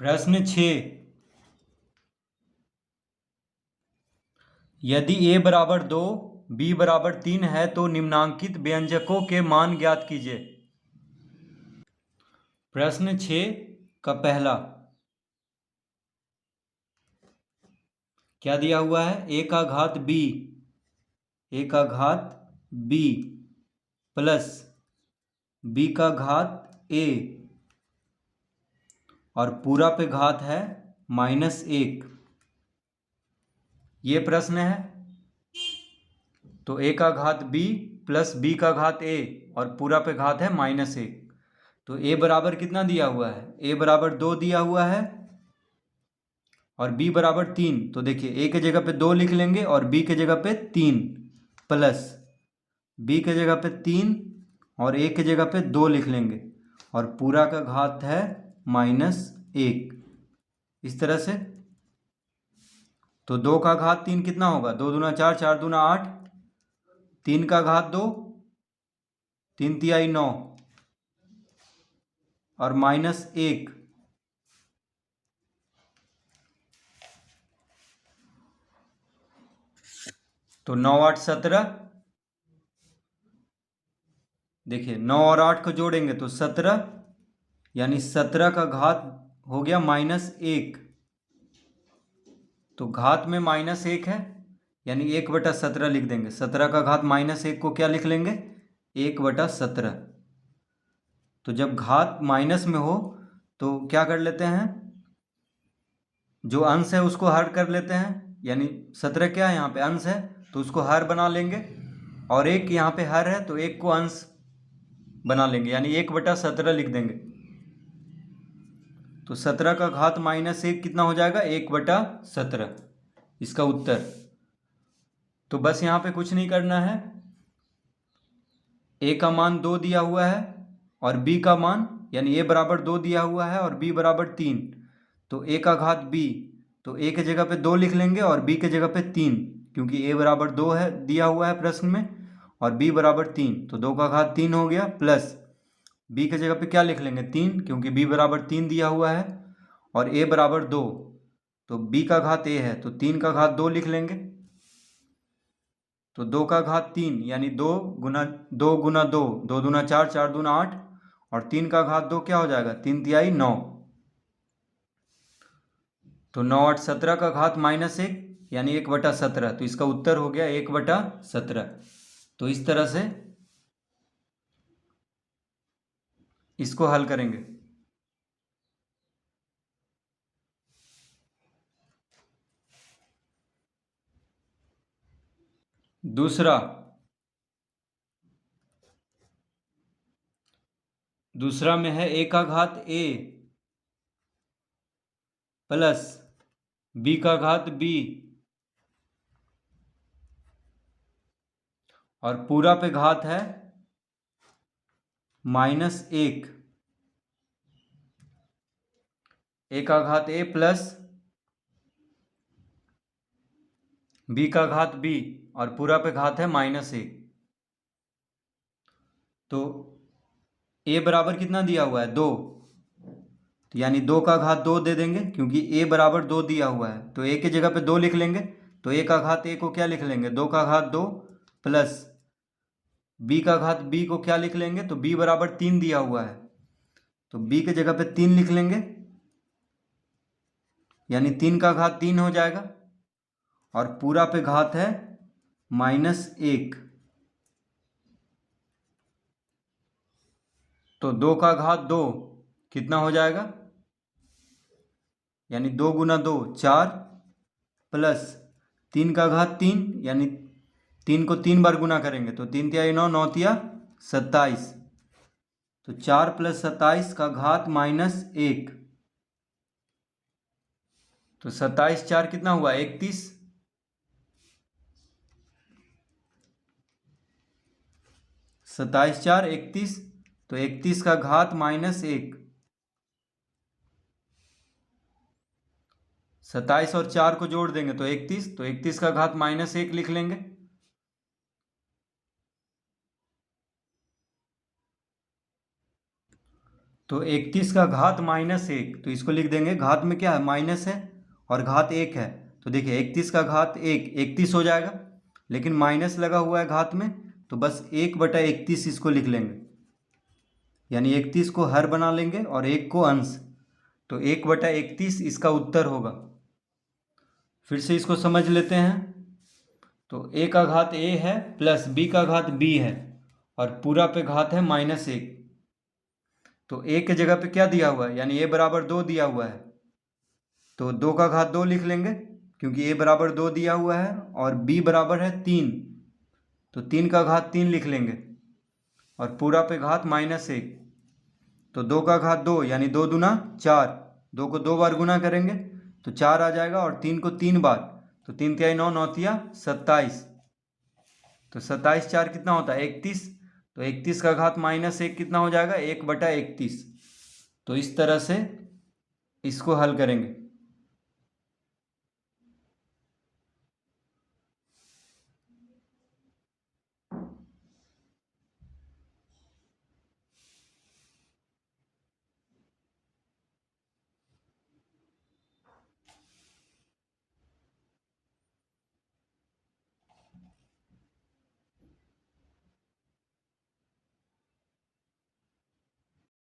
प्रश्न 6। यदि a बराबर 2 b बराबर 3 है तो निम्नांकित व्यंजकों के मान ज्ञात कीजिए। प्रश्न 6 का पहला क्या दिया हुआ है? a का घात b प्लस b का घात a और पूरा पे घात है -1। ये प्रश्न है। तो a का घात b प्लस b का घात a और पूरा पे घात है -1। तो a बराबर कितना दिया हुआ है? a बराबर 2 दिया हुआ है और b बराबर 3। तो देखिए a के जगह पे 2 लिख लेंगे और b के जगह पे 3 प्लस b के जगह पे 3 और a के जगह पे 2 लिख लेंगे और पूरा का घात है -1। इस तरह से तो 2 का घात 3 कितना होगा? 2 दूना 4, 4 दूना 8, 3 का घात 2, 3 तिहाई 9 और -1। तो 9 8 17। देखिए 9 और 8 को जोड़ेंगे तो 17, यानी 17 का घात हो गया -1। तो घात में -1 है यानी 1/17 लिख देंगे। 17 का घात -1 को क्या लिख लेंगे? 1/17। तो जब घात माइनस में हो तो क्या कर लेते हैं? जो अंश है उसको हर कर लेते हैं, यानी 17 क्या है यहाँ पे? अंश है, तो उसको हर बना लेंगे और 1 यहाँ पे हर है तो 1 को अंश बना लेंगे, यानी 1/17 लिख देंगे। तो 17 का घात -1 कितना हो जाएगा? 1/17 इसका उत्तर। तो बस यहाँ पे कुछ नहीं करना है। a का मान 2 दिया हुआ है और b का मान, यानी a बराबर 2 दिया हुआ है और b बराबर 3। तो a का घात b, तो a के जगह पे 2 लिख लेंगे और b के जगह पे 3, क्योंकि a बराबर 2 है दिया हुआ है प्रश्न में और b बराबर 3। तो 2 का घात 3 हो गया प्लस b के जगह पे क्या लिख लेंगे? 3, क्योंकि b बराबर 3 दिया हुआ है और a बराबर 2। तो b का घात a है तो 3 का घात 2 लिख लेंगे। तो 2 का घात 3, यानी 2 गुना 2 गुना 2, 2 दूना 4, 4 दूना 8 और 3 का घात 2 क्या हो जाएगा? 3 तिहाई 9। तो 9 8 17 का घात -1 यानी 1/17। तो इसका उत्तर हो गया 1/17। तो इस तरह से इसको हल करेंगे। दूसरा में है a का घात a प्लस b का घात b और पूरा पे घात है -1। a का घात a प्लस b का घात b और पूरा पे घात है -1। तो a बराबर कितना दिया हुआ है? 2। तो यानी 2 का घात 2 दे देंगे, क्योंकि a बराबर 2 दिया हुआ है तो a के जगह पे 2 लिख लेंगे। तो a का घात a को क्या लिख लेंगे? 2 का घात 2 प्लस b का घात b को क्या लिख लेंगे? तो b बराबर 3 दिया हुआ है तो b के जगह पे 3 लिख लेंगे, यानी 3 का घात 3 हो जाएगा और पूरा पे घात है -1। तो 2 का घात 2 कितना हो जाएगा? यानी 2 गुना 2 4 प्लस 3 का घात 3, यानी 3 को 3 बार गुना करेंगे तो 3 तिहाई 9, 9 तिया 27। तो 4 + 27 का घात -1। तो 27 4 कितना हुआ? 31। 27 4 31। तो 31 का घात -1। 27 और 4 को जोड़ देंगे तो 31। तो 31 का घात -1 लिख लेंगे। तो 31 का घात -1, तो इसको लिख देंगे, घात में क्या है माइनस है और घात 1 है, तो देखिए 31 का घात 1 31 हो जाएगा, लेकिन माइनस लगा हुआ है घात में, तो बस 1/31 इसको लिख लेंगे, यानी 31 को हर बना लेंगे और 1 को अंश, तो 1/31 इसका उत्तर होगा। फिर से इसको समझ लेते हैं। तो a का घात a है प्लस b का घात b है और पूरा पे घात है -1, तो a के जगह पे क्या दिया हुआ है, यानी a बराबर 2 दिया हुआ है, तो 2 का घात 2 लिख लेंगे क्योंकि a बराबर 2 दिया हुआ है और b बराबर है 3, तो 3 का घात 3 लिख लेंगे और पूरा पे घात -1, तो 2 का घात 2 यानी 2 दूना 4, 2 को 2 बार गुना करेंगे तो 4 आ जाएगा और 3 को 3 बार, तो 3 तिहाई 9, 9 तिया 27, तो 27 4 कितना होता है 31, तो 31 का घात -1 कितना हो जाएगा 1/31। तो इस तरह से इसको हल करेंगे।